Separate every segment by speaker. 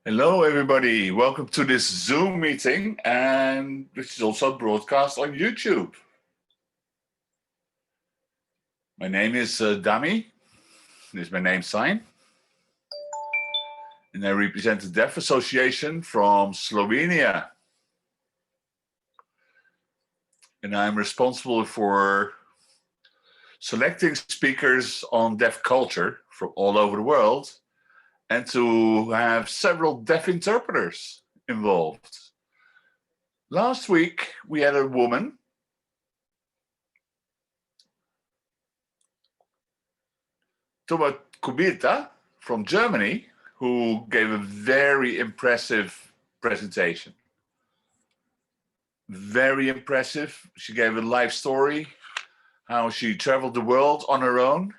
Speaker 1: Hello, everybody. Welcome to this Zoom meeting, and which is also broadcast on YouTube. My name is Dami. This is my name sign. And I represent the Deaf Association from Slovenia. And I'm responsible for selecting speakers on deaf culture from all over the world, and to have several deaf interpreters involved. Last week, we had a woman Toma Kubita from Germany, who gave a very impressive presentation. Very impressive. She gave a life story, how she traveled the world on her own.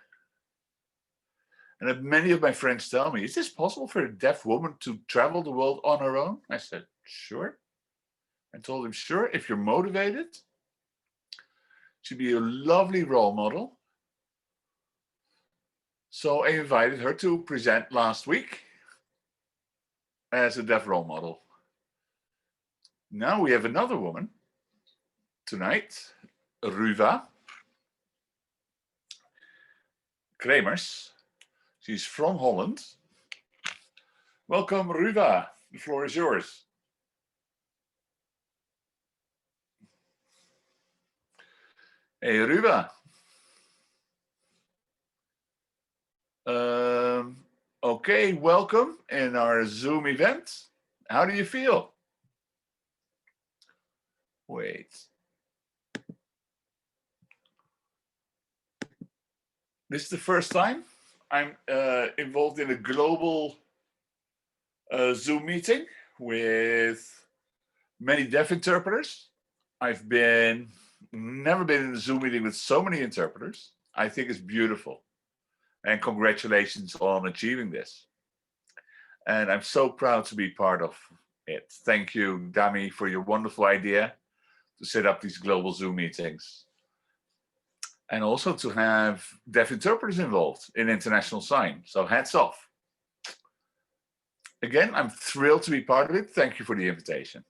Speaker 1: And many of my friends tell me, is this possible for a deaf woman to travel the world on her own? I said, sure. I told them, sure, if you're motivated. She'd be a lovely role model. So I invited her to present last week as a deaf role model. Now we have another woman tonight, Ruve Kremers. She's from Holland. Welcome, Ruva. The floor is yours. Hey, Ruva. Okay, welcome in our Zoom event. How do you feel? Wait. This is the first time I'm involved in a global Zoom meeting with many deaf interpreters. I've never been in a Zoom meeting with so many interpreters. I think it's beautiful. And congratulations on achieving this. And I'm so proud to be part of it. Thank you, Dami, for your wonderful idea to set up these global Zoom meetings. And also to have deaf interpreters involved in international sign. So hats off. Again, I'm thrilled to be part of it. Thank you for the invitation.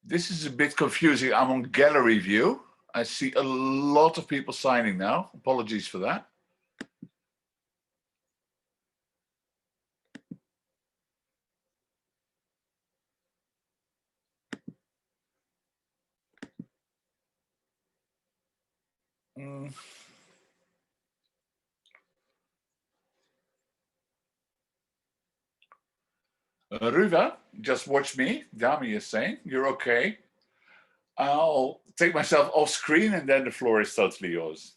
Speaker 1: This is a bit confusing. I'm on gallery view. I see a lot of people signing now. Apologies for that. Ruva, just watch me. Dami is saying, you're okay. I'll take myself off screen and then the floor is totally yours.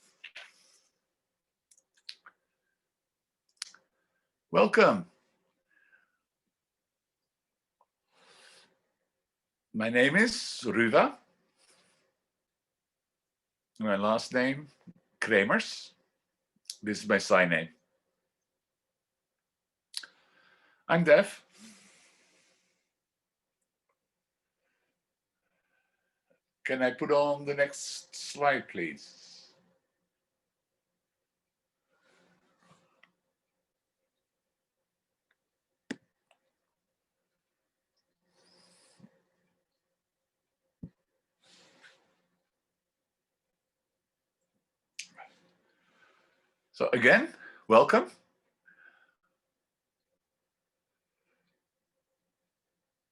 Speaker 1: Welcome. My name is Ruva. My last name, Kremers. This is my sign name. I'm deaf. Can I put on the next slide, please? So again, welcome.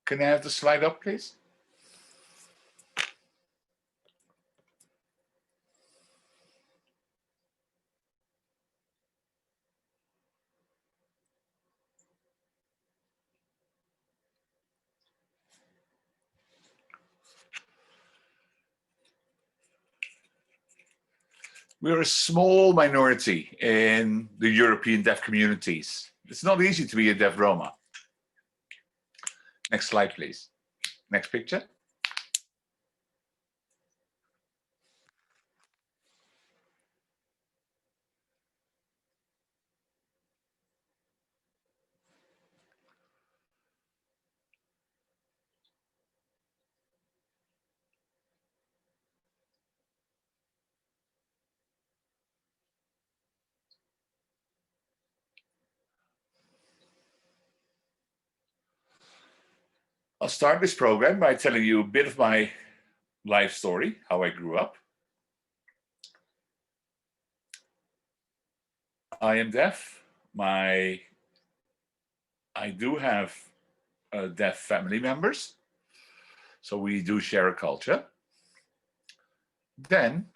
Speaker 1: Can I have the slide up, please? We're a small minority in the European deaf communities. It's not easy to be a deaf Roma. Next slide, please. Next picture. I'll start this program by telling you a bit of my life story, how I grew up. I am deaf. I do have deaf family members, so we do share a culture. Then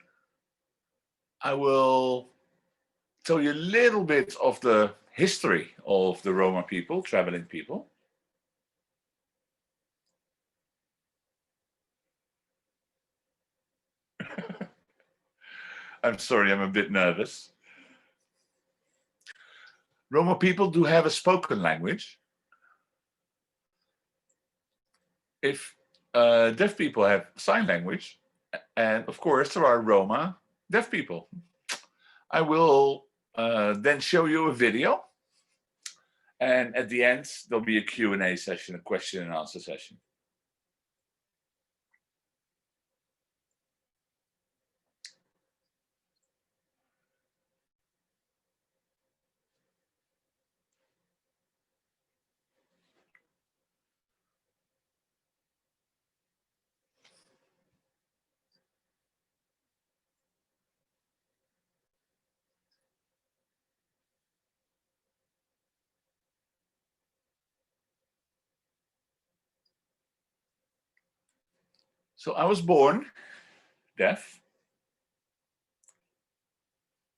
Speaker 1: I will tell you a little bit of the history of the Roma people, traveling people. I'm sorry, I'm a bit nervous. Roma people do have a spoken language. If deaf people have sign language, and of course there are Roma deaf people. I will then show you a video, and at the end there'll be a Q&A session, a question and answer session. So I was born deaf.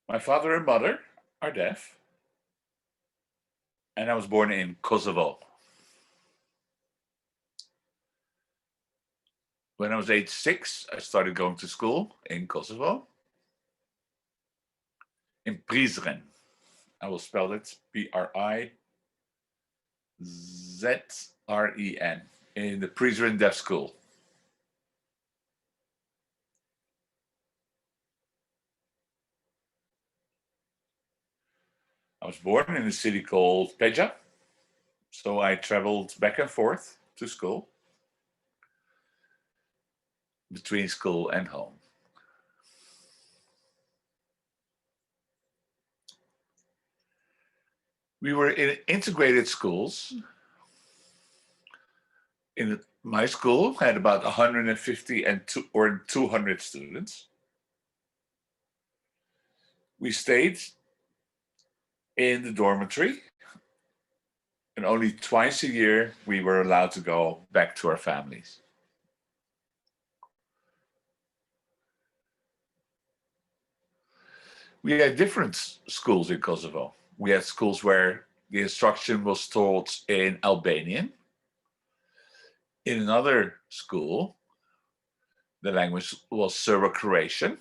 Speaker 1: My father and mother are deaf. And I was born in Kosovo. When I was age 6, I started going to school in Kosovo. In Prizren. I will spell it Prizren, in the Prizren Deaf School. I was born in a city called Peja, so I traveled back and forth to school, between school and home. We were in integrated schools. In my school had about 150 or 200 students. We stayed in the dormitory, and only twice a year we were allowed to go back to our families. We had different schools in Kosovo. We had schools where the instruction was taught in Albanian. In another school, the language was Serbo-Croatian.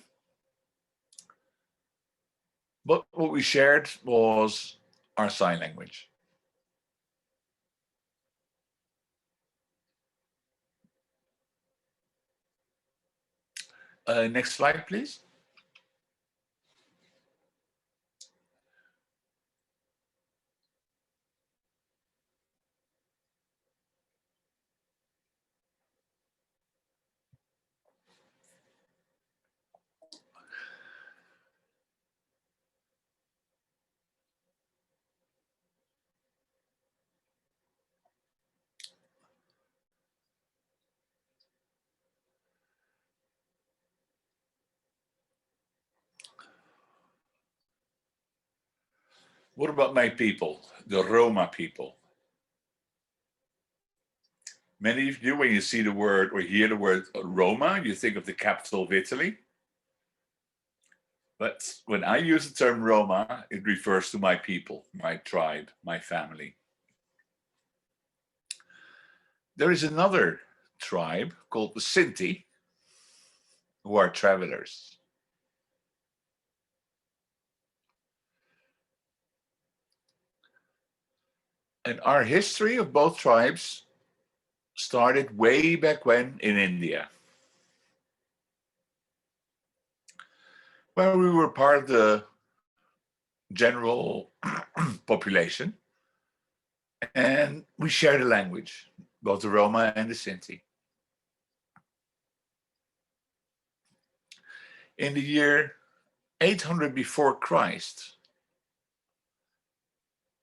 Speaker 1: But what we shared was our sign language. Next slide, please. What about my people, the Roma people? Many of you, when you see the word or hear the word Roma, you think of the capital of Italy. But when I use the term Roma, it refers to my people, my tribe, my family. There is another tribe called the Sinti, who are travelers. And our history of both tribes started way back when in India, where we were part of the general population, and we shared a language, both the Roma and the Sinti. In the year 800 before Christ,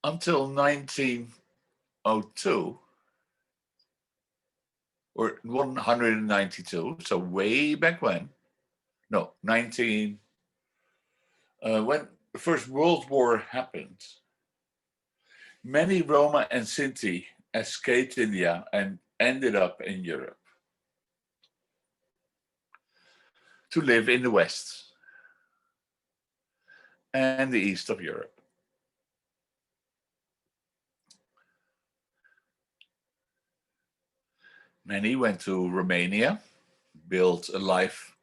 Speaker 1: until 1902, or 192, so way back when, no, when the First World War happened, many Roma and Sinti escaped India and ended up in Europe to live in the West and the East of Europe. Many went to Romania, built a life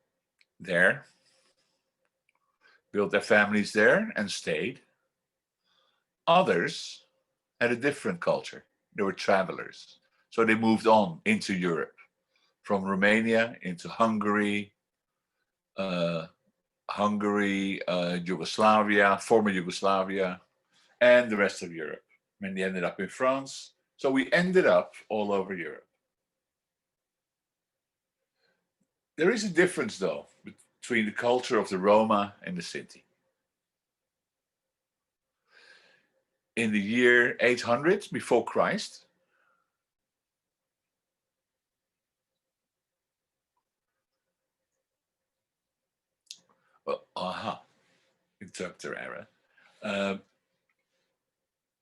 Speaker 1: there, built their families there and stayed. Others had a different culture. They were travelers. So they moved on into Europe, from Romania into Hungary, Yugoslavia, former Yugoslavia, and the rest of Europe. And they ended up in France. So we ended up all over Europe. There is a difference, though, between the culture of the Roma and the Sinti. In the year 800 before Christ, interpreter error.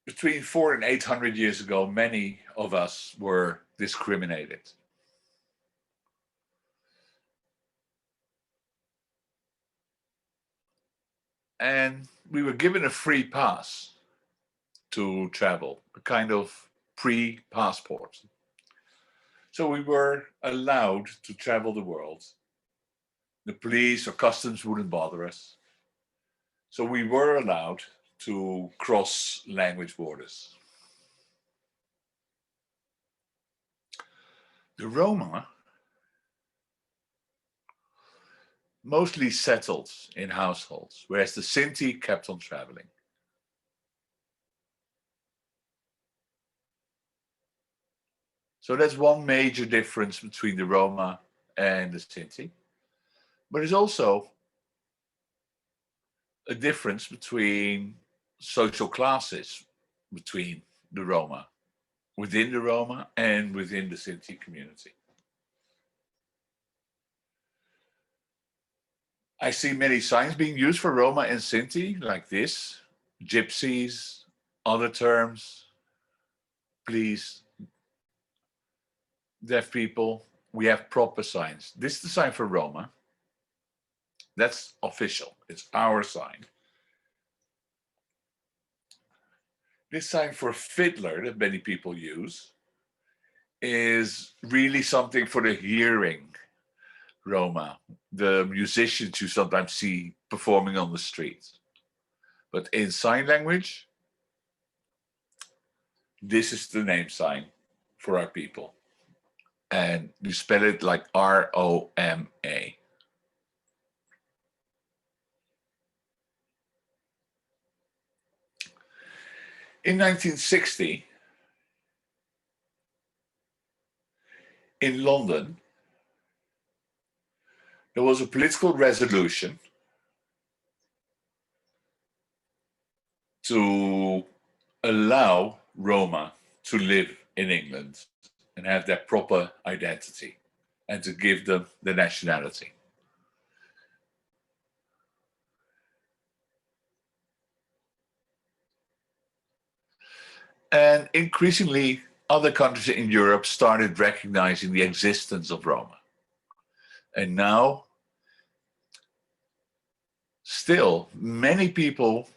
Speaker 1: Between 400 and 800 years ago, many of us were discriminated. And we were given a free pass to travel, a kind of pre-passport. So we were allowed to travel the world. The police or customs wouldn't bother us. So we were allowed to cross language borders. The Roma mostly settled in households, whereas the Sinti kept on traveling. So that's one major difference between the Roma and the Sinti. But there's also a difference between social classes between the Roma, within the Roma and within the Sinti community. I see many signs being used for Roma and Sinti, like this: gypsies, other terms, please, deaf people. We have proper signs. This is the sign for Roma. That's official. It's our sign. This sign for fiddler that many people use is really something for the hearing Roma, the musicians you sometimes see performing on the streets. But in sign language, this is the name sign for our people. And you spell it like R-O-M-A. In 1960, in London, there was a political resolution to allow Roma to live in England and have their proper identity and to give them the nationality. And increasingly, other countries in Europe started recognizing the existence of Roma. And now, still, many people,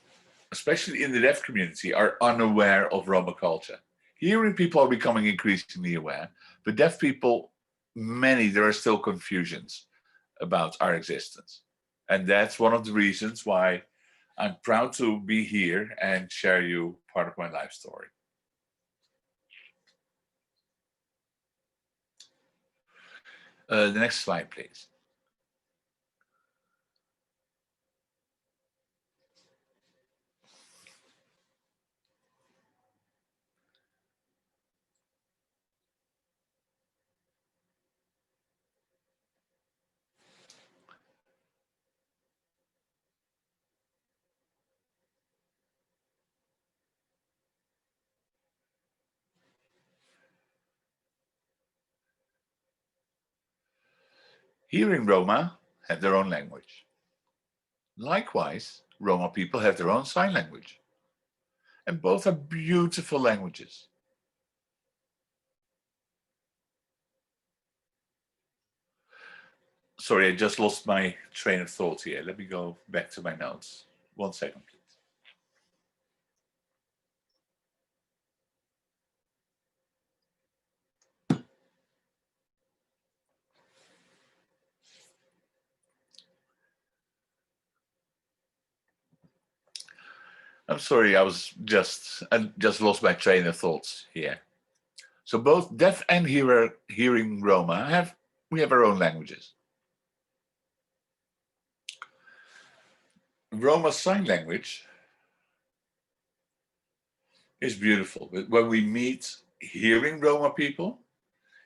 Speaker 1: especially in the deaf community, are unaware of Roma culture. Hearing people are becoming increasingly aware, but deaf people, there are still confusions about our existence. And that's one of the reasons why I'm proud to be here and share you part of my life story. The next slide, please. Hearing Roma have their own language. Likewise, Roma people have their own sign language. And both are beautiful languages. Sorry, I just lost my train of thought here. Let me go back to my notes. 1 second, please. I'm sorry, I just lost my train of thoughts here. So both deaf and hearing Roma we have our own languages. Roma Sign Language is beautiful. But when we meet hearing Roma people,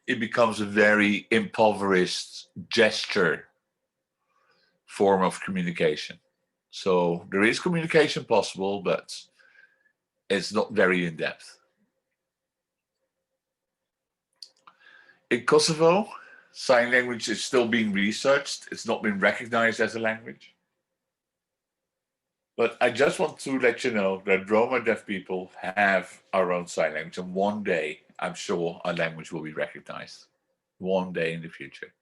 Speaker 1: it becomes a very impoverished gesture form of communication. So there is communication possible, but it's not very in depth. In Kosovo, sign language is still being researched. It's not been recognized as a language. But I just want to let you know that Roma deaf people have our own sign language. And one day, I'm sure our language will be recognized. One day in the future.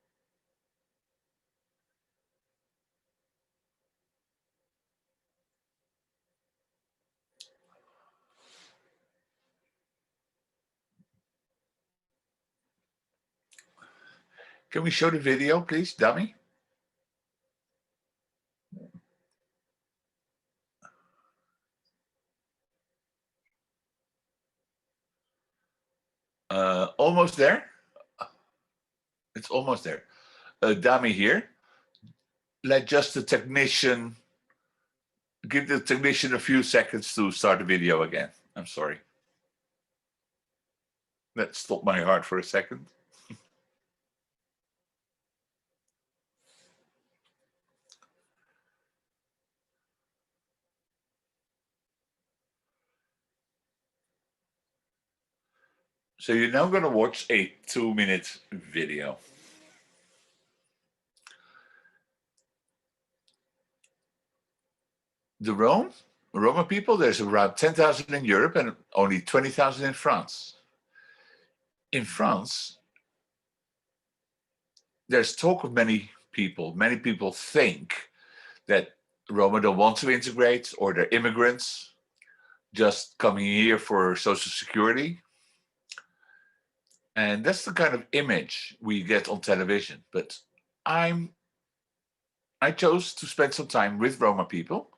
Speaker 1: Can we show the video, please, dummy? Almost there. It's almost there. Dummy here. Let just the technician, give the technician a few seconds to start the video again. I'm sorry. That stopped my heart for a second. So you're now going to watch a 2-minute video. The Roma people, there's around 10,000 in Europe and only 20,000 in France. In France, there's talk of many people. Many people think that Roma don't want to integrate or they're immigrants just coming here for social security. And that's the kind of image we get on television. But I chose to spend some time with Roma people.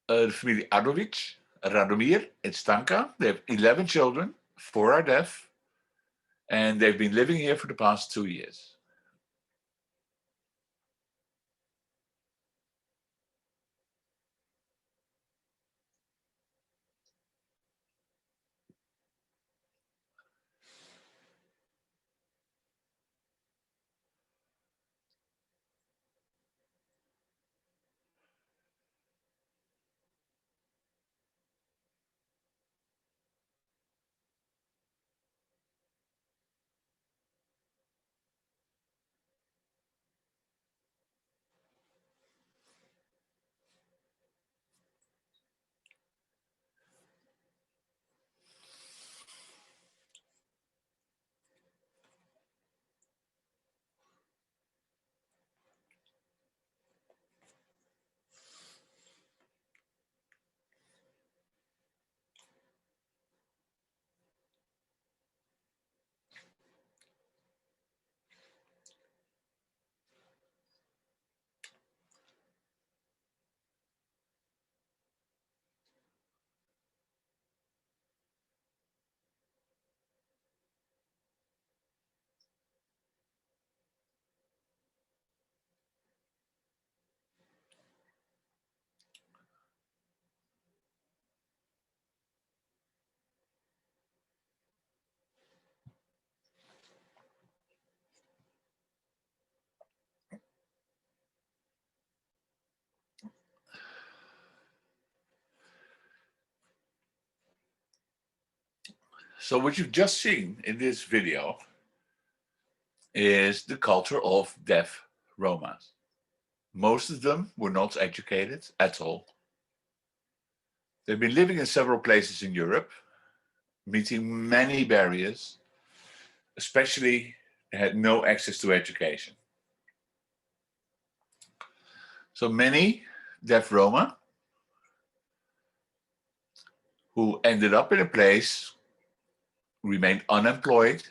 Speaker 1: The family Adovic, Radomir, and Stanka. They have 11 children, 4 are deaf, and they've been living here for the past 2 years. So what you've just seen in this video is the culture of deaf Romas. Most of them were not educated at all. They've been living in several places in Europe, meeting many barriers, especially they had no access to education. So many deaf Roma who ended up in a place, remained unemployed,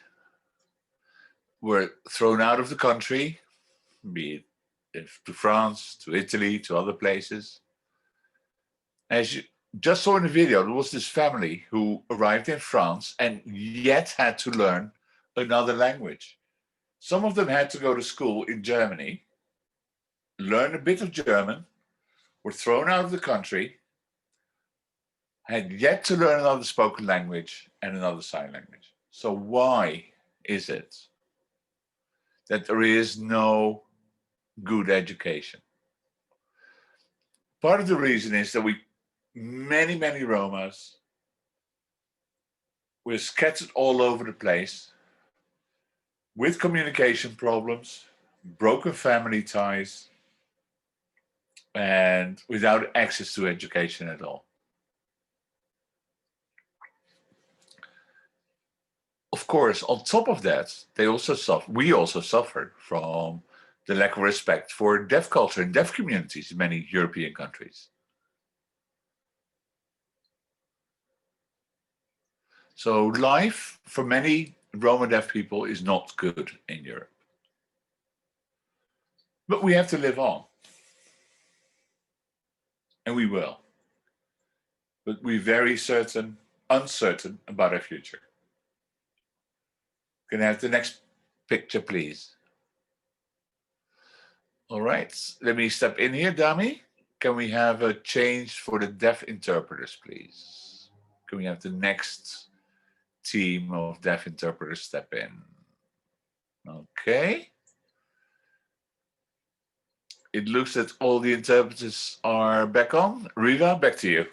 Speaker 1: were thrown out of the country, be it to France, to Italy, to other places. As you just saw in the video, there was this family who arrived in France and yet had to learn another language. Some of them had to go to school in Germany, learn a bit of German, were thrown out of the country, had yet to learn another spoken language and another sign language. So why is it that there is no good education? Part of the reason is that many Romas were scattered all over the place with communication problems, broken family ties, and without access to education at all. Of course, on top of that, we also suffered from the lack of respect for deaf culture and deaf communities in many European countries. So life for many Roma deaf people is not good in Europe. But we have to live on. And we will. But we're very uncertain about our future. Can I have the next picture, please? All right, let me step in here, Dami. Can we have a change for the deaf interpreters, please? Can we have the next team of deaf interpreters step in? Okay. It looks that all the interpreters are back on. Riva, back to you.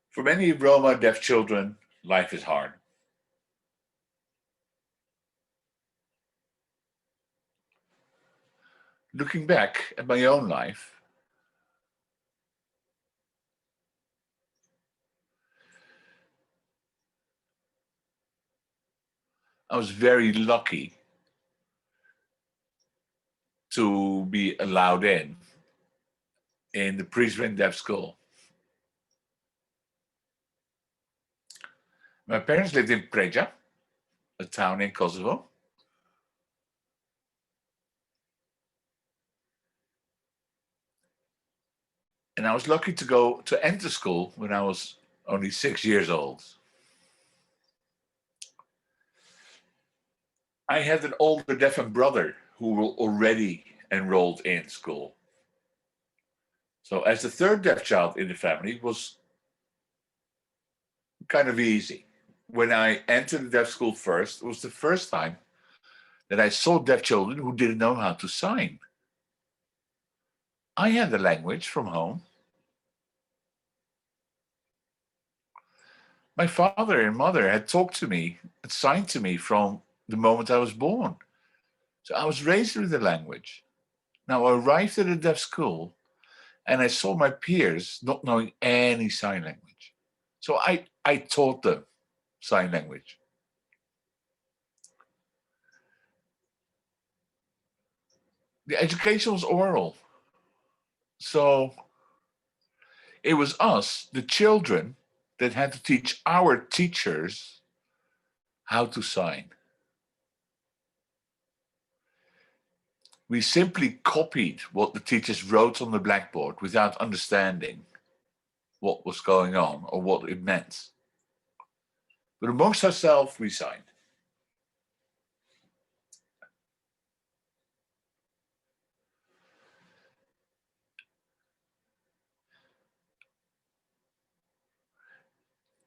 Speaker 1: For many Roma deaf children, life is hard. Looking back at my own life, I was very lucky to be allowed in the Prizren Deaf School. My parents lived in Preja, a town in Kosovo. And I was lucky to enter school when I was only 6 years old. I had an older deaf brother who were already enrolled in school. So as the third deaf child in the family, it was kind of easy. When I entered the deaf school first, it was the first time that I saw deaf children who didn't know how to sign. I had the language from home. My father and mother had talked to me, had signed to me from the moment I was born. So I was raised with the language. Now I arrived at a deaf school and I saw my peers not knowing any sign language. So I taught them sign language. The education was oral. So it was us, the children, that had to teach our teachers how to sign. We simply copied what the teachers wrote on the blackboard without understanding what was going on or what it meant. But amongst ourselves, we signed.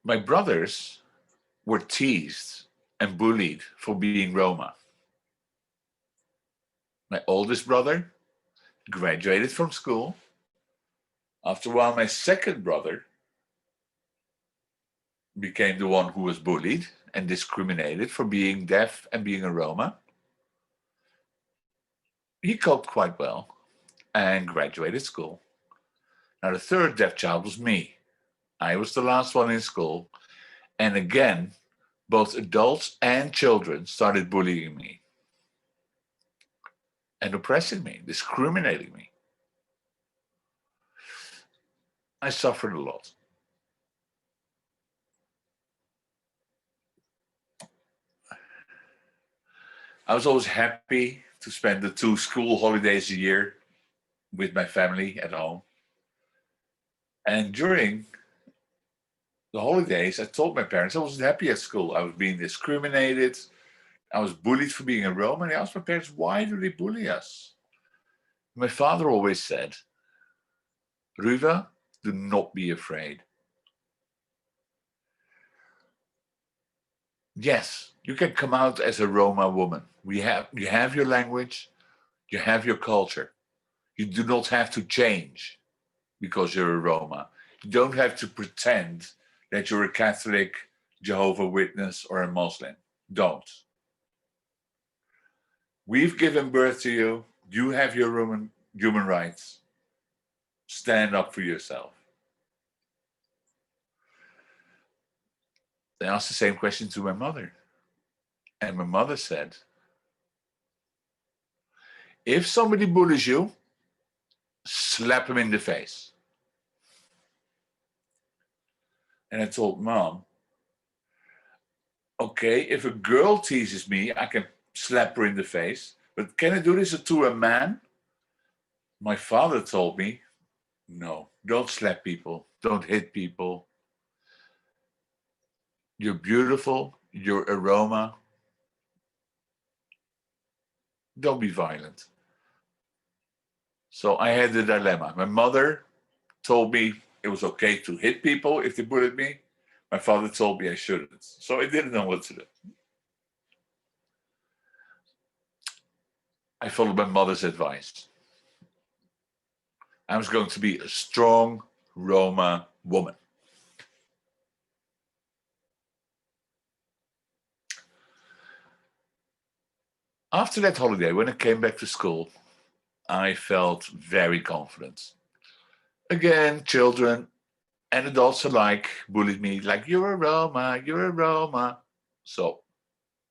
Speaker 1: My brothers were teased and bullied for being Roma. My oldest brother graduated from school. After a while, my second brother became the one who was bullied and discriminated for being deaf and being a Roma. He coped quite well and graduated school. Now, the third deaf child was me. I was the last one in school. And again, both adults and children started bullying me and oppressing me, discriminating me. I suffered a lot. I was always happy to spend the 2 school holidays a year with my family at home. And during the holidays, I told my parents I wasn't happy at school. I was being discriminated. I was bullied for being a Roma. And I asked my parents, why do they bully us? My father always said, Ruva, do not be afraid. Yes, you can come out as a Roma woman. You have your language, you have your culture. You do not have to change because you're a Roma. You don't have to pretend that you're a Catholic, Jehovah Witness, or a Muslim. Don't. We've given birth to you. You have your human rights. Stand up for yourself. They asked the same question to my mother. And my mother said, if somebody bullies you, slap him in the face. And I told Mom, okay, if a girl teases me, I can slap her in the face. But can I do this to a man? My father told me, no, don't slap people. Don't hit people. You're beautiful. You're a Roma. Don't be violent. So I had the dilemma. My mother told me it was okay to hit people if they bullied me. My father told me I shouldn't. So I didn't know what to do. I followed my mother's advice. I was going to be a strong Roma woman. After that holiday, when I came back to school, I felt very confident. Again, children and adults alike bullied me like, you're a Roma, you're a Roma. So,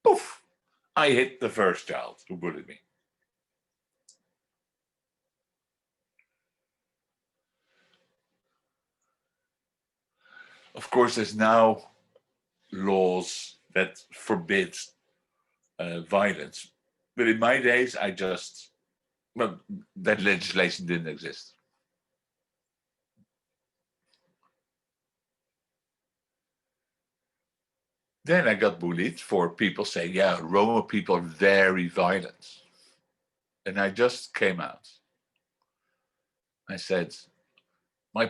Speaker 1: poof, I hit the first child who bullied me. Of course, there's now laws that forbid violence. But in my days, well, that legislation didn't exist. Then I got bullied for people saying, yeah, Roma people are very violent. And I just came out. I said, my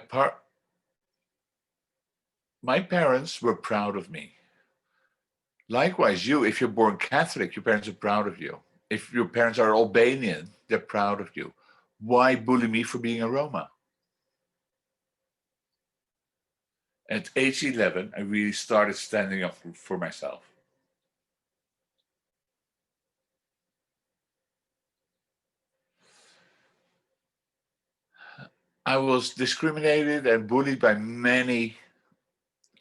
Speaker 1: parents were proud of me. Likewise, you, if you're born Catholic, your parents are proud of you. If your parents are Albanian, they're proud of you. Why bully me for being a Roma? At age 11, I really started standing up for myself. I was discriminated and bullied by many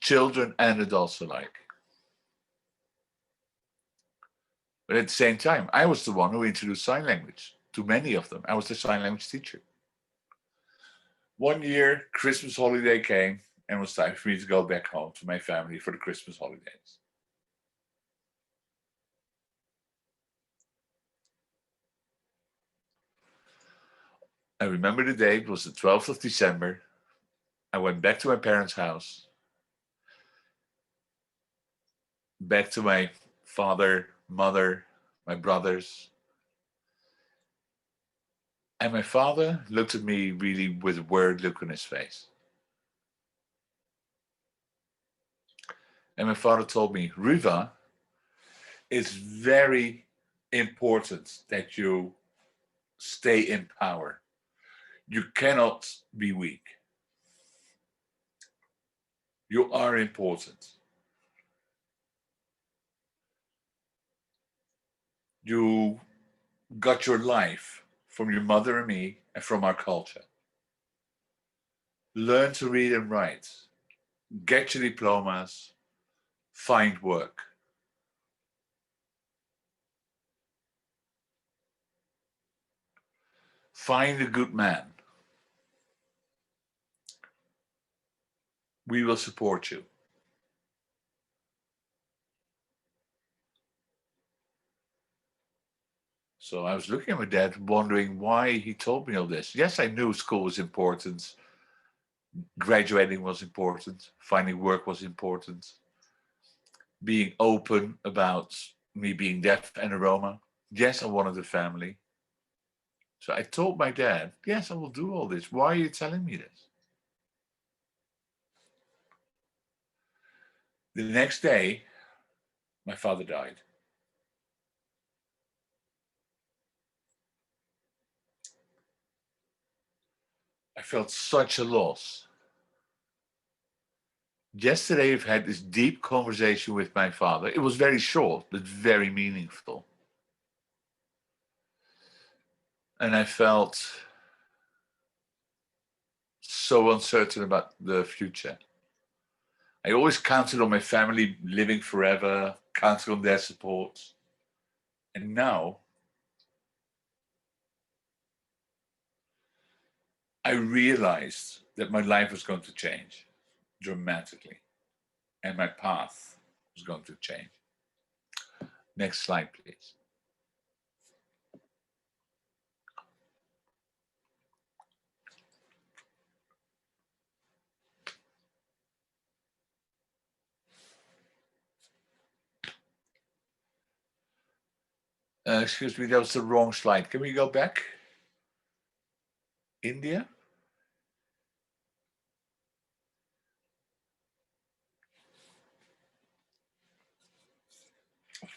Speaker 1: children and adults alike. But at the same time, I was the one who introduced sign language to many of them. I was the sign language teacher. One year, Christmas holiday came and it was time for me to go back home to my family for the Christmas holidays. I remember the date, it was the 12th of December. I went back to my parents' house, back to my father, mother, my brothers. And my father looked at me really with a worried look on his face. And my father told me, Ruva, it's very important that you stay in power. You cannot be weak. You are important. You got your life from your mother and me and from our culture. Learn to read and write. Get your diplomas. Find work. Find a good man. We will support you. So I was looking at my dad, wondering why he told me all this. Yes, I knew school was important. Graduating was important. Finding work was important. Being open about me being deaf and a Roma. Yes, I wanted a family. So I told my dad, yes, I will do all this. Why are you telling me this? The next day, my father died. I felt such a loss. Yesterday, I've had this deep conversation with my father. It was very short, but very meaningful. And I felt so uncertain about the future. I always counted on my family living forever, counted on their support. And now I realized that my life was going to change dramatically and my path was going to change. Next slide, please. Excuse me, that was the wrong slide. Can we go back? India?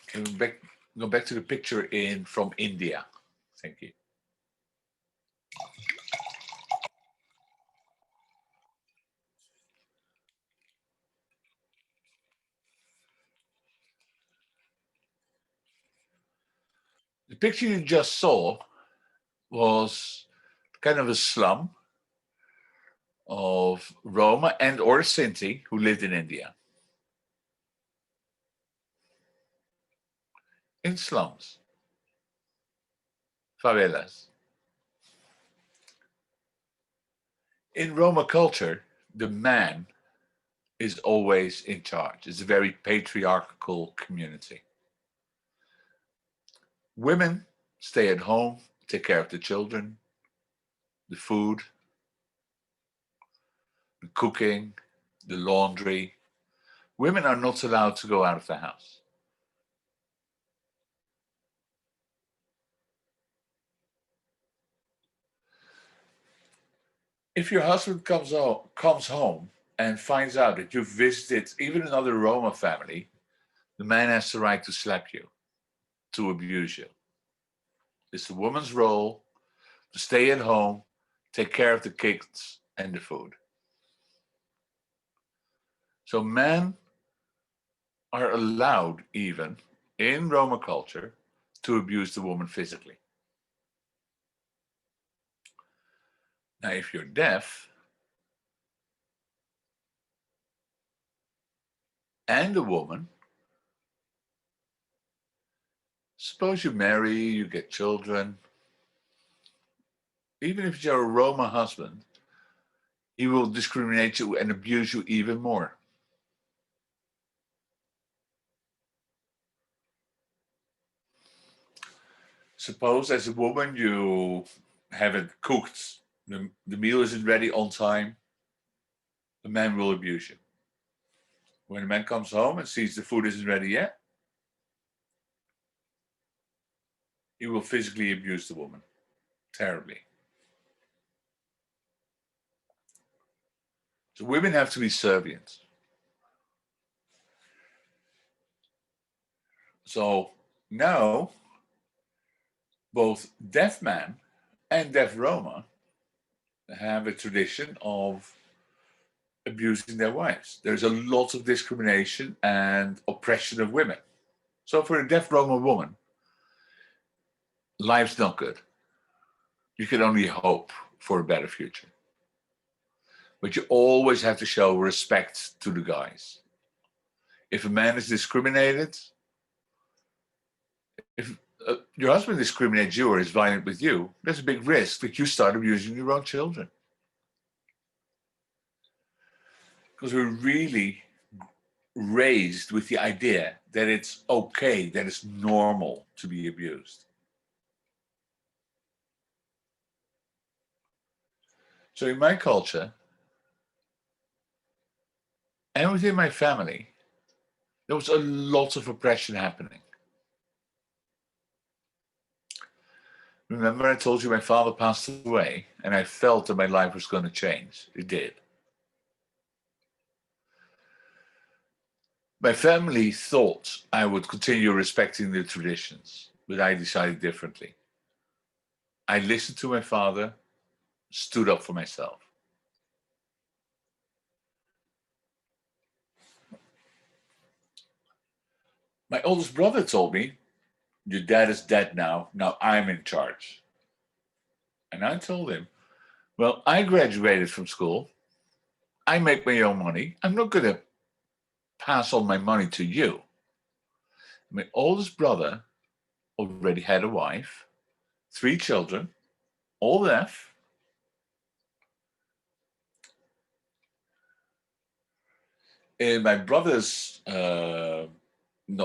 Speaker 1: Can we go back to the picture from India? Thank you. The picture you just saw was kind of a slum of Roma and or Sinti who lived in India. In slums, favelas. In Roma culture, the man is always in charge. It's a very patriarchal community. Women stay at home, take care of the children, the food, the cooking, the laundry. Women are not allowed to go out of the house. If your husband comes home and finds out that you visited even another Roma family, the man has the right to slap you, to abuse you. It's the woman's role to stay at home, take care of the kids and the food. So men are allowed, even in Roma culture, to abuse the woman physically. Now, if you're deaf and a woman, suppose you marry, you get children, even if you're a Roma husband, he will discriminate you and abuse you even more. Suppose as a woman you haven't cooked, the meal isn't ready on time, the man will abuse you. When the man comes home and sees the food isn't ready yet, he will physically abuse the woman terribly. So women have to be subservient. So now both deaf man and deaf Roma have a tradition of abusing their wives. There's a lot of discrimination and oppression of women. So for a deaf Roma woman, life's not good. You can only hope for a better future. But you always have to show respect to the guys. If a man is discriminated, if your husband discriminates you or is violent with you, there's a big risk that you start abusing your own children. Because we're really raised with the idea that it's okay, that it's normal to be abused. So in my culture, and within my family, there was a lot of oppression happening. Remember I told you my father passed away and I felt that my life was going to change. It did. My family thought I would continue respecting the traditions, but I decided differently. I listened to my father, stood up for myself. My oldest brother told me, your dad is dead now I'm in charge. And I told him, well, I graduated from school. I make my own money. I'm not going to pass on my money to you. My oldest brother already had a wife, 3 children, all deaf. In my brother's,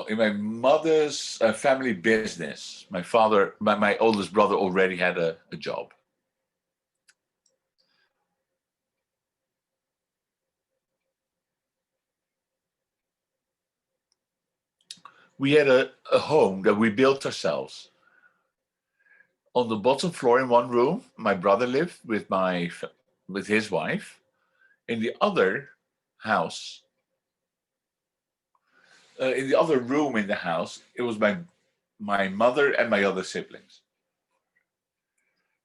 Speaker 1: in my mother's family business, my oldest brother already had a job. We had a home that we built ourselves. On the bottom floor in one room, my brother lived with his wife. In the other house, in the other room in the house, it was my mother and my other siblings.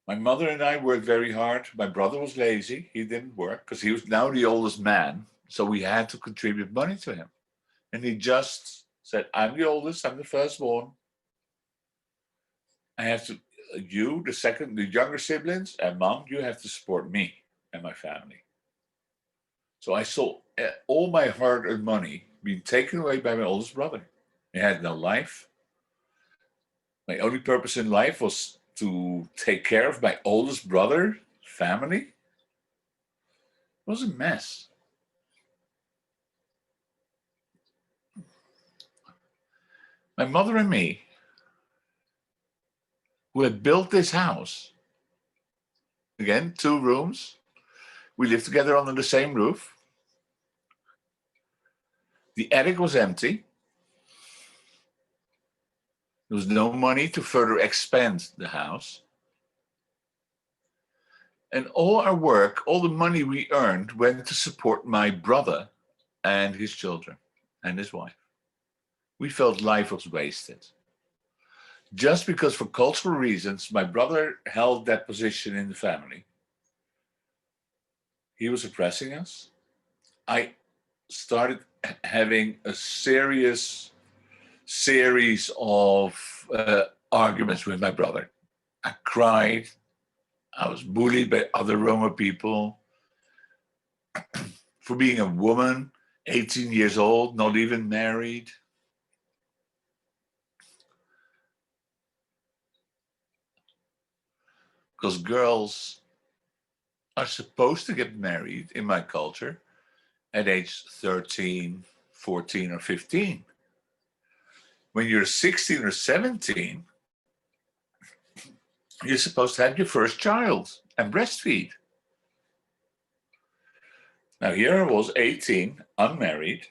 Speaker 1: My mother and I worked very hard. My brother was lazy. He didn't work because he was now the oldest man. So we had to contribute money to him. And he just said, I'm the oldest, I'm the firstborn. I have to, the younger siblings, and mom, you have to support me and my family. So I saw all my hard-earned money being taken away by my oldest brother. He had no life. My only purpose in life was to take care of my oldest brother, family. It was a mess. My mother and me, who had built this house, again, 2 rooms, we lived together under the same roof. The attic was empty. There was no money to further expand the house. And all our work, all the money we earned went to support my brother and his children and his wife. We felt life was wasted. Just because for cultural reasons, my brother held that position in the family. He was oppressing us. I started having a series of arguments with my brother. I cried. I was bullied by other Roma people for being a woman, 18 years old, not even married. Because girls are supposed to get married in my culture at age 13, 14, or 15. When you're 16 or 17, you're supposed to have your first child and breastfeed. Now here I was, 18, unmarried.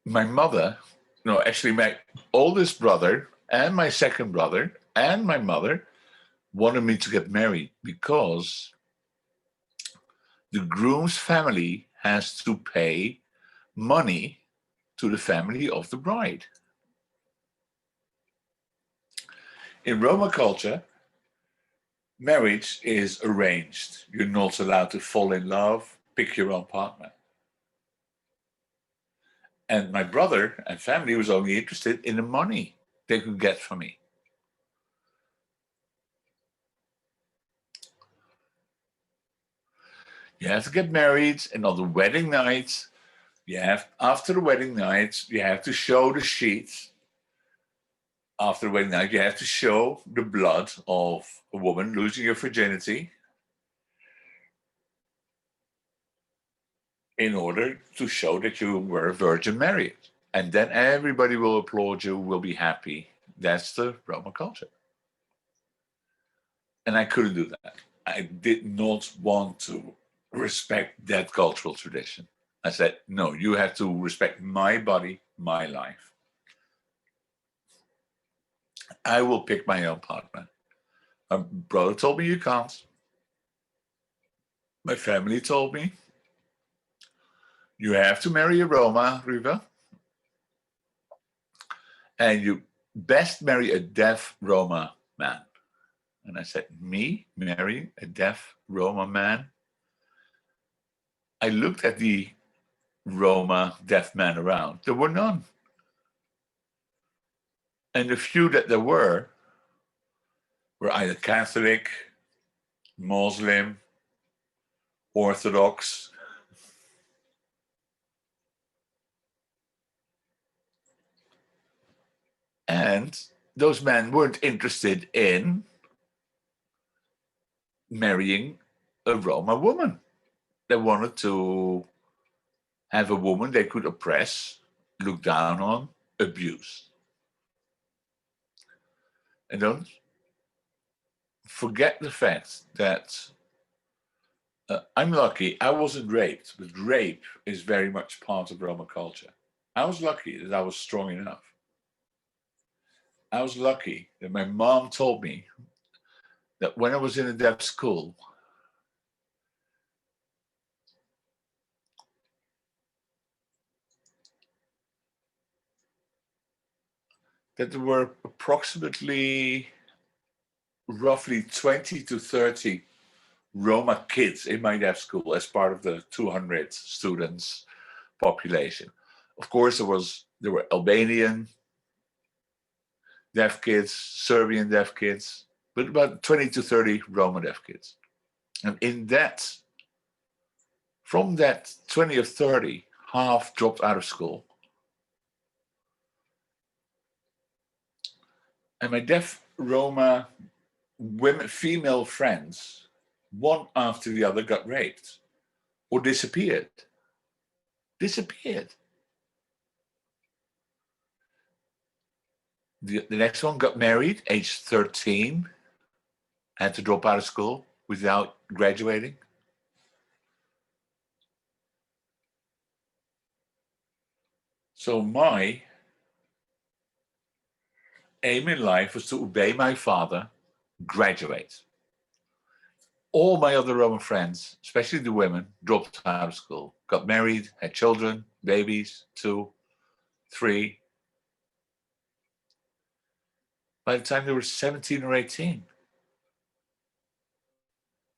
Speaker 1: My mother, no, actually my oldest brother and my second brother and my mother wanted me to get married because the groom's family has to pay money to the family of the bride. In Roma culture, marriage is arranged. You're not allowed to fall in love, pick your own partner. And my brother and family was only interested in the money they could get from me. You have to get married, and on the wedding night, after the wedding night, you have to show the sheet. After the wedding night, you have to show the blood of a woman losing your virginity in order to show that you were a virgin married. And then everybody will applaud you, will be happy. That's the Roma culture. And I couldn't do that. I did not want to respect that cultural tradition. I said, no, you have to respect my body, my life. I will pick my own partner. My brother told me you can't. My family told me you have to marry a Roma, Ruve. And you best marry a deaf Roma man. And I said, me marrying a deaf Roma man? I looked at the Roma deaf men around. There were none. And the few that there were either Catholic, Muslim, Orthodox. And those men weren't interested in marrying a Roma woman. They wanted to have a woman they could oppress, look down on, abuse. And don't forget the fact that I'm lucky I wasn't raped, but rape is very much part of Roma culture. I was lucky that I was strong enough. I was lucky that my mom told me that when I was in a deaf school, that there were approximately roughly 20 to 30 Roma kids in my deaf school as part of the 200 students population. Of course, there were Albanian deaf kids, Serbian deaf kids, but about 20 to 30 Roma deaf kids. And from that 20 or 30, half dropped out of school. And my deaf Roma women, female friends, one after the other got raped or disappeared. Disappeared. The next one got married, age 13, had to drop out of school without graduating. So my aim in life was to obey my father, graduate. All my other Roman friends, especially the women, dropped out of school, got married, had children, babies, 2, 3. By the time they were 17 or 18.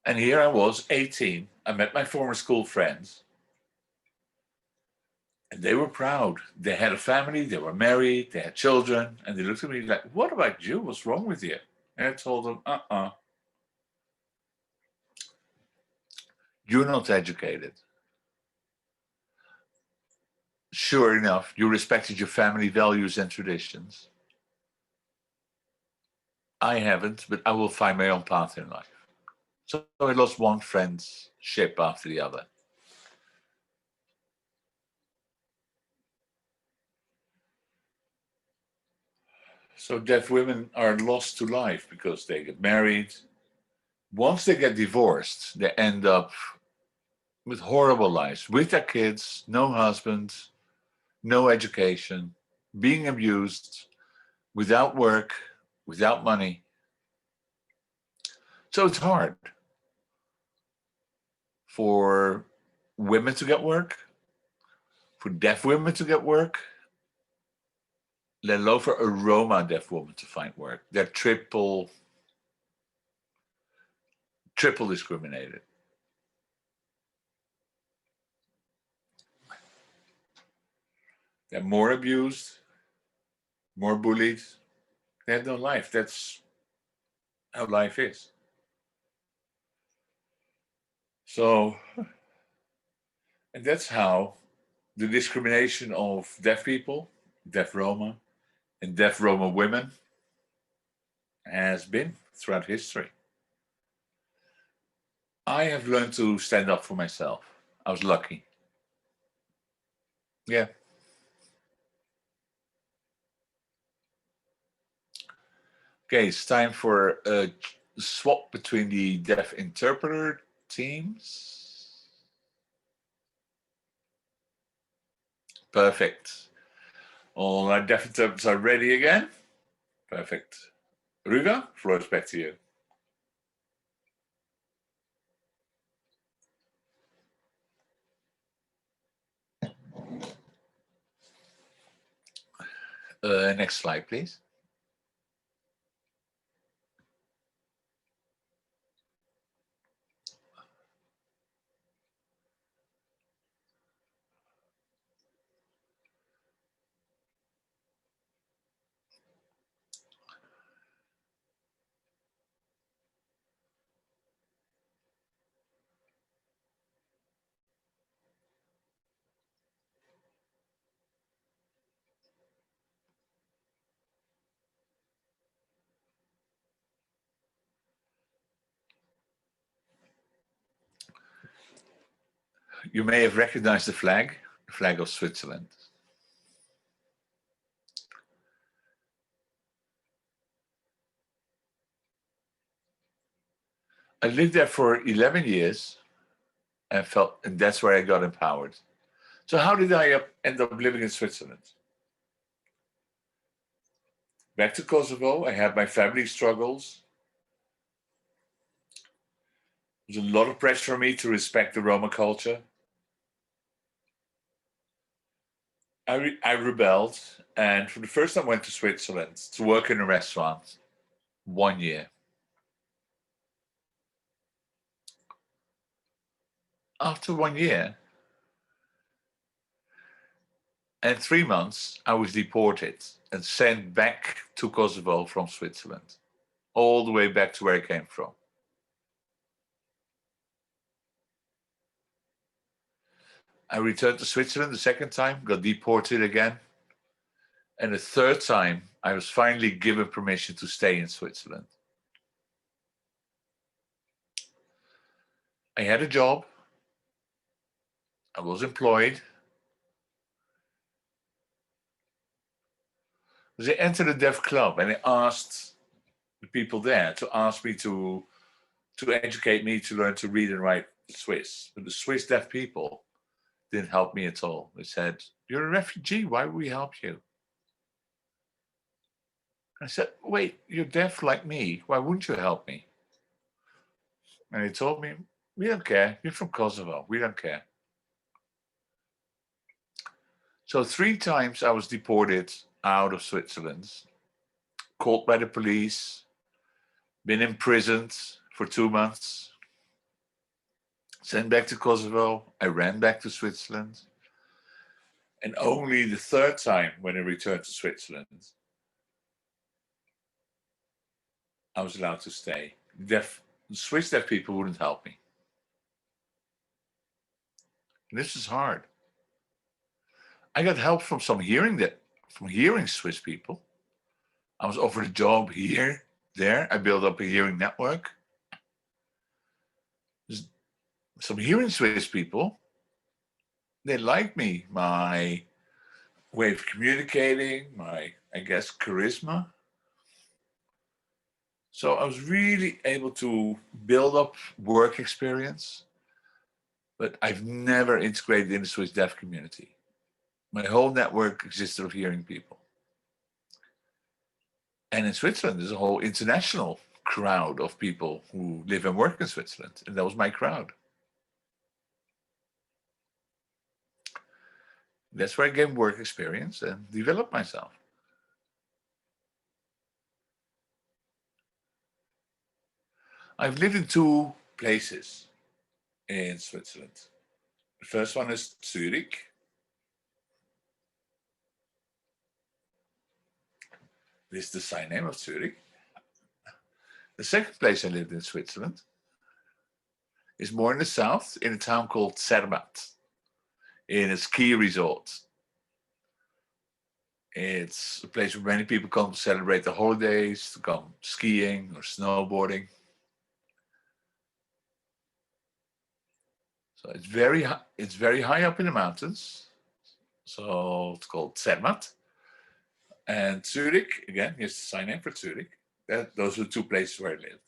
Speaker 1: And here I was, 18. I met my former school friends. And they were proud. They had a family, they were married, they had children. And they looked at me like, what about you? What's wrong with you? And I told them, you're not educated. Sure enough, you respected your family values and traditions. I haven't, but I will find my own path in life. So I lost one friendship after the other. So deaf women are lost to life because they get married. Once they get divorced, they end up with horrible lives, with their kids, no husband, no education, being abused, without work, without money. So it's hard for women to get work, for deaf women to get work, let alone for a Roma deaf woman to find work. They're triple discriminated. They're more abused, more bullied. They have no life. That's how life is. So, and that's how the discrimination of deaf people, deaf Roma, and deaf Roma women has been throughout history. I have learned to stand up for myself. I was lucky. Yeah. Okay, it's time for a swap between the deaf interpreter teams. Perfect. All our deaf interpreters are ready again. Perfect. Ruva, floor is back to you. Next slide, please. You may have recognized the flag of Switzerland. I lived there for 11 years and that's where I got empowered. So how did I end up living in Switzerland? Back to Kosovo, I had my family struggles. There's a lot of pressure on me to respect the Roma culture. I rebelled, and for the first time went to Switzerland to work in a restaurant 1 year. After 1 year and 3 months, I was deported and sent back to Kosovo from Switzerland, all the way back to where I came from. I returned to Switzerland the second time, got deported again. And the third time, I was finally given permission to stay in Switzerland. I had a job. I was employed. They entered a deaf club and they asked the people there to ask me to educate me to learn to read and write Swiss. But the Swiss deaf people didn't help me at all. They said, "You're a refugee, why would we help you?" I said, "Wait, you're deaf like me, why wouldn't you help me?" And they told me, "We don't care, you're from Kosovo, we don't care." So 3 times I was deported out of Switzerland, caught by the police, been imprisoned for 2 months, sent back to Kosovo, I ran back to Switzerland. And only the third time when I returned to Switzerland, I was allowed to stay. The Swiss deaf people wouldn't help me. And this is hard. I got help from hearing Swiss people. I was offered a job here, there. I built up a hearing network. There's some hearing Swiss people, they like me, my way of communicating, my, I guess, charisma. So I was really able to build up work experience, but I've never integrated in the Swiss deaf community. My whole network existed of hearing people. And in Switzerland, there's a whole international crowd of people who live and work in Switzerland, and that was my crowd. That's where I gained work experience and developed myself. I've lived in two places in Switzerland. The first one is Zurich. This is the sign name of Zurich. The second place I lived in Switzerland is more in the south, in a town called Zermatt, in a ski resort. It's a place where many people come to celebrate the holidays, to come skiing or snowboarding. So it's very high up in the mountains. So it's called Zermatt. And Zurich, again, here's the sign name for Zurich. Those are the two places where I lived.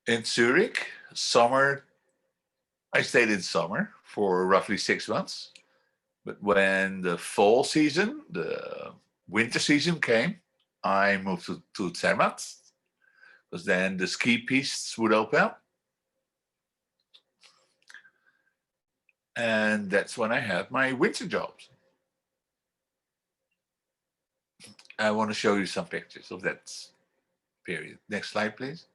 Speaker 1: In Zurich, I stayed in summer for roughly 6 months. But when the fall season, the winter season came, I moved to Zermatt, because then the ski pistes would open up. And that's when I had my winter jobs. I want to show you some pictures of that period. Next slide, please.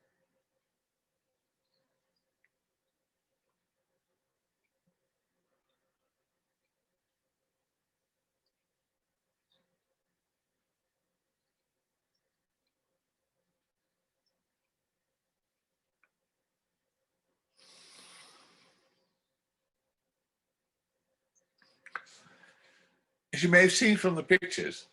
Speaker 1: As you may have seen from the pictures,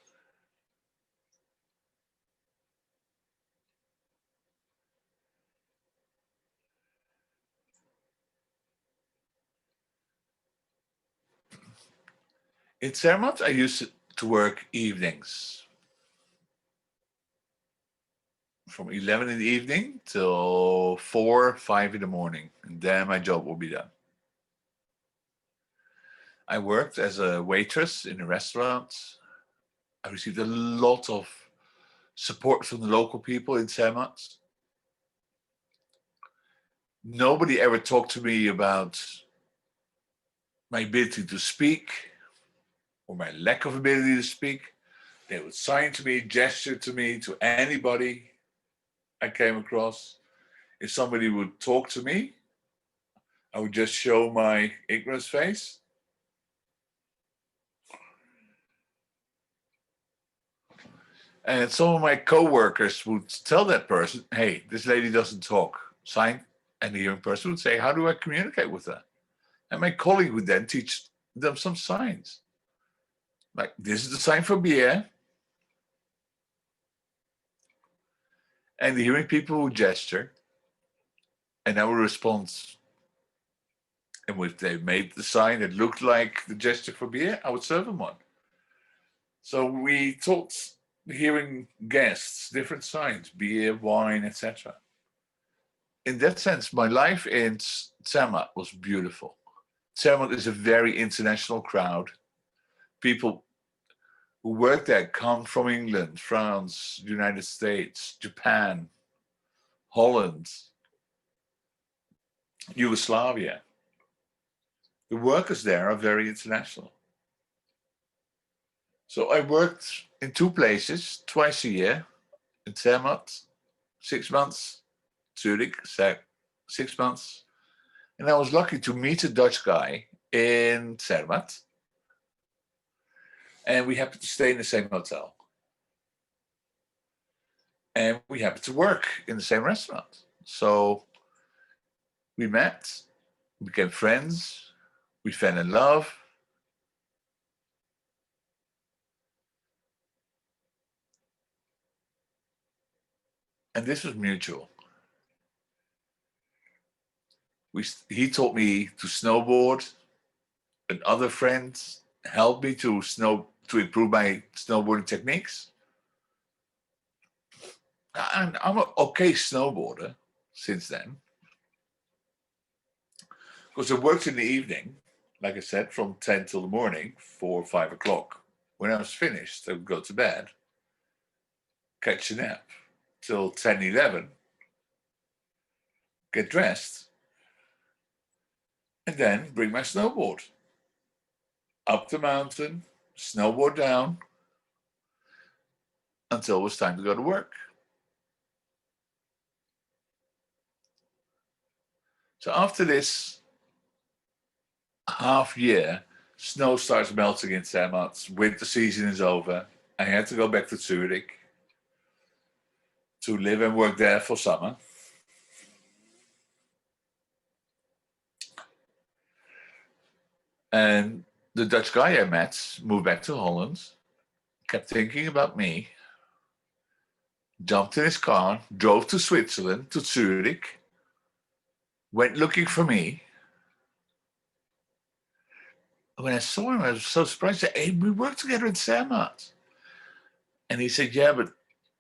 Speaker 1: in Zermatt, I used to work evenings from 11 in the evening till 4, 5 in the morning, and then my job will be done. I worked as a waitress in a restaurant. I received a lot of support from the local people in Zermatt. Nobody ever talked to me about my ability to speak or my lack of ability to speak. They would sign to me, gesture to me, to anybody I came across. If somebody would talk to me, I would just show my ignorance face. And some of my co-workers would tell that person, hey, this lady doesn't talk, sign. And the hearing person would say, how do I communicate with her? And my colleague would then teach them some signs. Like, this is the sign for beer. And the hearing people would gesture. And I would respond. And if they made the sign that looked like the gesture for beer, I would serve them one. So we taught hearing guests different signs, beer, wine, etc. In that sense, my life in Zermatt was beautiful. Zermatt is a very international crowd. People who work there come from England, France, United States, Japan, Holland, Yugoslavia. The workers there are very international. So I worked in two places twice a year, in Zermatt, 6 months, Zurich, 6 months. And I was lucky to meet a Dutch guy in Zermatt. And we happened to stay in the same hotel. And we happened to work in the same restaurant. So we met, became friends, we fell in love. And this was mutual. He taught me to snowboard. Another friend helped me to improve my snowboarding techniques. And I'm an okay snowboarder since then. Because I worked in the evening, like I said, from 10 till the morning, 4 or 5 o'clock. When I was finished, I would go to bed, catch a nap till 10, 11, get dressed, and then bring my snowboard up the mountain, snowboard down, until it was time to go to work. So after this half year, snow starts melting in Zermatt, winter season is over. I had to go back to Zurich to live and work there for summer. And the Dutch guy I met moved back to Holland, kept thinking about me, jumped in his car, drove to Switzerland, to Zurich, went looking for me. When I saw him, I was so surprised. I said, hey, we worked together in Zermatt. And he said, yeah, but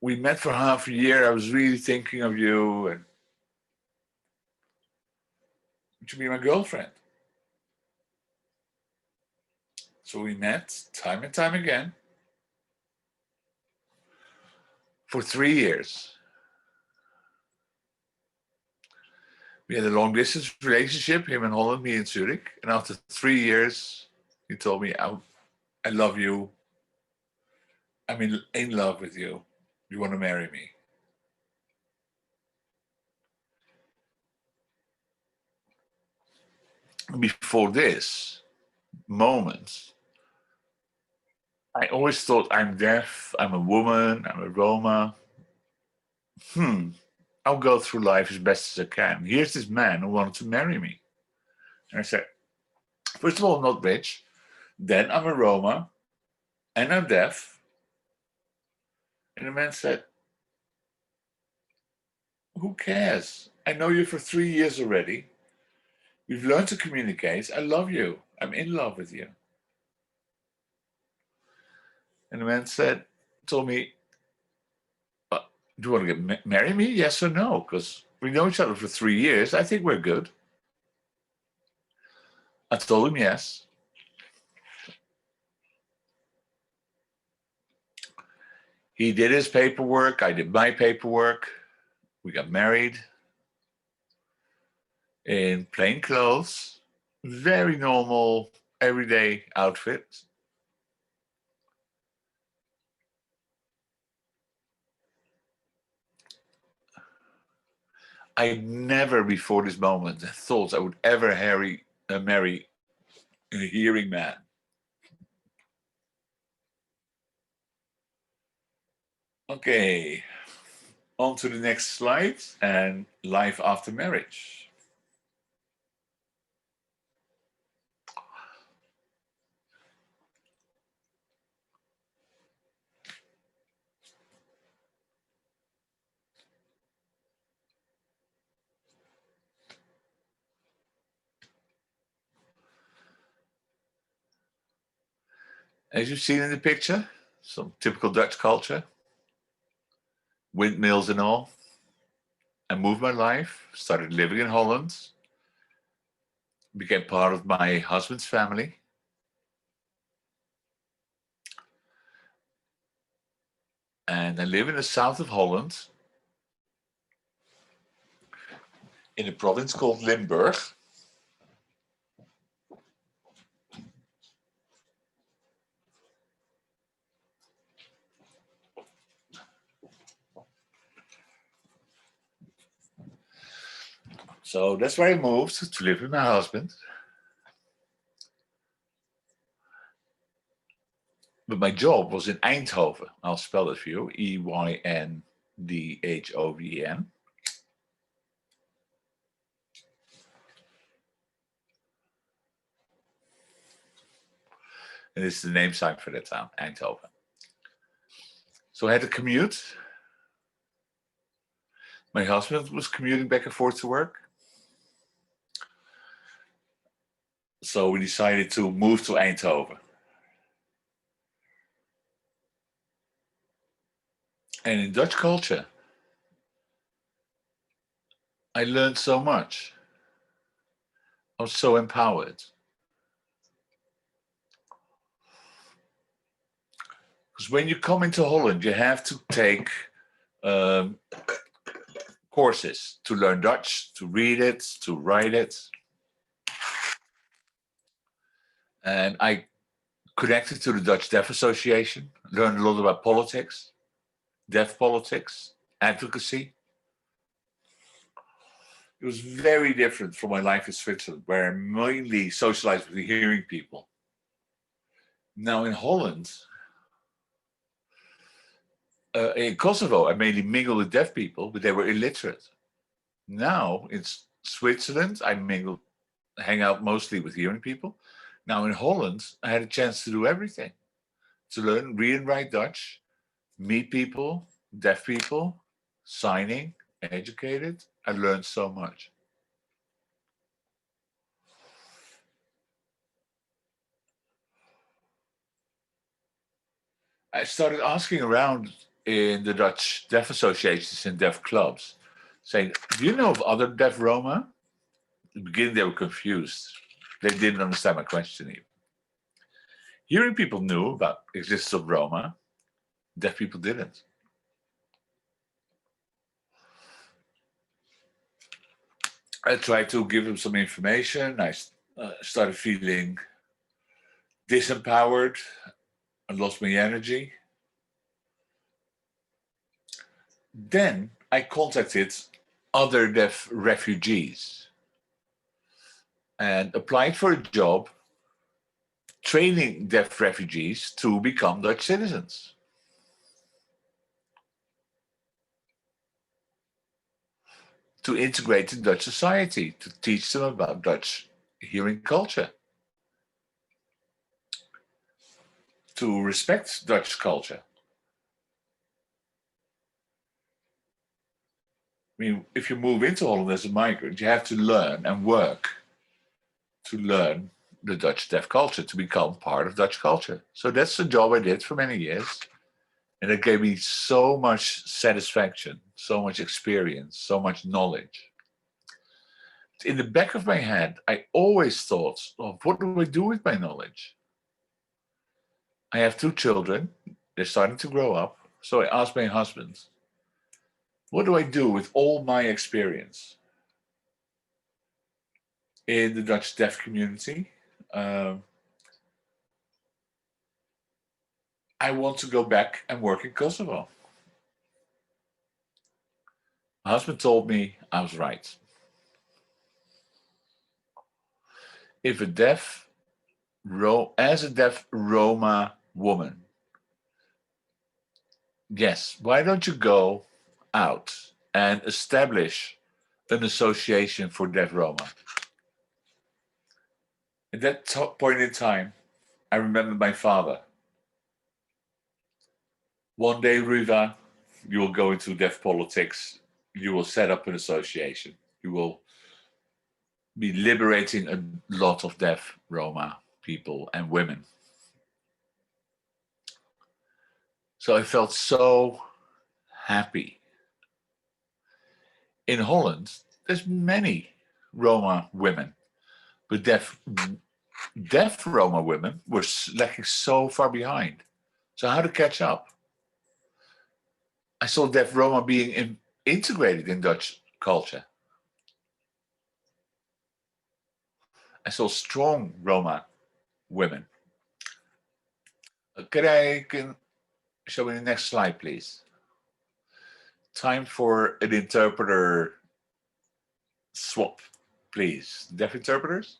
Speaker 1: we met for half a year. I was really thinking of you. And would you be my girlfriend? So we met time and time again for 3 years. We had a long distance relationship, him in Holland, me in Zurich. And after 3 years, he told me, I love you. I'm in love with you. You want to marry me? Before this moment, I always thought I'm deaf, I'm a woman, I'm a Roma. I'll go through life as best as I can. Here's this man who wanted to marry me. And I said, first of all, I'm not rich. Then I'm a Roma and I'm deaf. And the man said, who cares? I know you for 3 years already. We've learned to communicate. I love you. I'm in love with you. And the man told me, do you want to marry me? Yes or no? Because we know each other for 3 years. I think we're good. I told him yes. He did his paperwork. I did my paperwork. We got married in plain clothes, very normal, everyday outfit. I never before this moment thought I would ever marry a hearing man. Okay, on to the next slide and life after marriage. As you've seen in the picture, some typical Dutch culture, windmills and all. I moved my life, started living in Holland, became part of my husband's family. And I live in the south of Holland, in a province called Limburg. So that's where I moved to live with my husband. But my job was in Eindhoven. I'll spell it for you, Eynndhoven. And this is the name sign for that town, Eindhoven. So I had to commute. My husband was commuting back and forth to work. So we decided to move to Eindhoven. And in Dutch culture, I learned so much. I was so empowered. Because when you come into Holland, you have to take courses to learn Dutch, to read it, to write it. And I connected to the Dutch Deaf Association, learned a lot about politics, deaf politics, advocacy. It was very different from my life in Switzerland, where I mainly socialized with the hearing people. Now in Holland, in Kosovo, I mainly mingled with deaf people, but they were illiterate. Now in Switzerland, I hang out mostly with hearing people. Now in Holland, I had a chance to do everything. To learn, read and write Dutch, meet people, deaf people, signing, educated. I learned so much. I started asking around in the Dutch deaf associations and deaf clubs, saying, do you know of other deaf Roma? In the beginning, they were confused. They didn't understand my question even. Hearing people knew about the existence of Roma, deaf people didn't. I tried to give them some information. I started feeling disempowered. I lost my energy. Then I contacted other deaf refugees and applied for a job training deaf refugees to become Dutch citizens. To integrate in Dutch society, to teach them about Dutch hearing culture, to respect Dutch culture. I mean, if you move into Holland as a migrant, you have to learn and work to learn the Dutch deaf culture, to become part of Dutch culture. So that's the job I did for many years. And it gave me so much satisfaction, so much experience, so much knowledge. In the back of my head, I always thought, oh, what do I do with my knowledge? I have 2 children. They're starting to grow up. So I asked my husband, what do I do with all my experience in the Dutch deaf community? I want to go back and work in Kosovo. My husband told me I was right. If as a deaf Roma woman, yes, why don't you go out and establish an association for deaf Roma? At that point in time, I remember my father. One day, Ruva, you will go into deaf politics. You will set up an association. You will be liberating a lot of deaf Roma people and women. So I felt so happy. In Holland, there's many Roma women, but deaf Roma women were lagging so far behind. So how to catch up? I saw deaf Roma being integrated in Dutch culture. I saw strong Roma women. Can show me the next slide, please? Time for an interpreter swap, please. Deaf interpreters?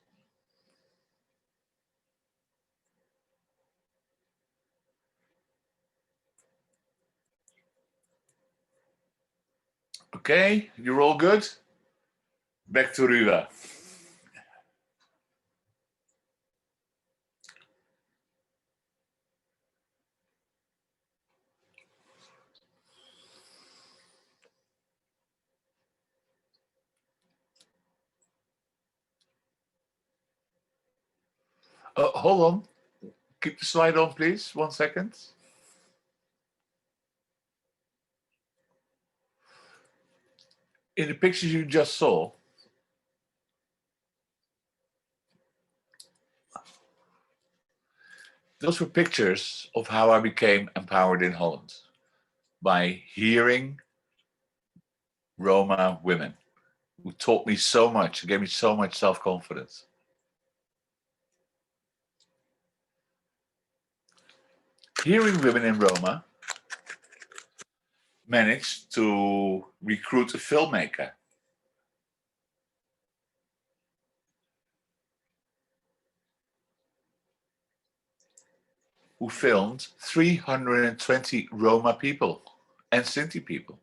Speaker 1: Okay, you're all good? Back to Ruva. Hold on. Keep the slide on, please. 1 second. In the pictures you just saw, Those were pictures of how I became empowered in Holland by hearing Roma women who taught me so much, gave me so much self-confidence. Hearing women in Roma managed to recruit a filmmaker who filmed 320 Roma people and Sinti people.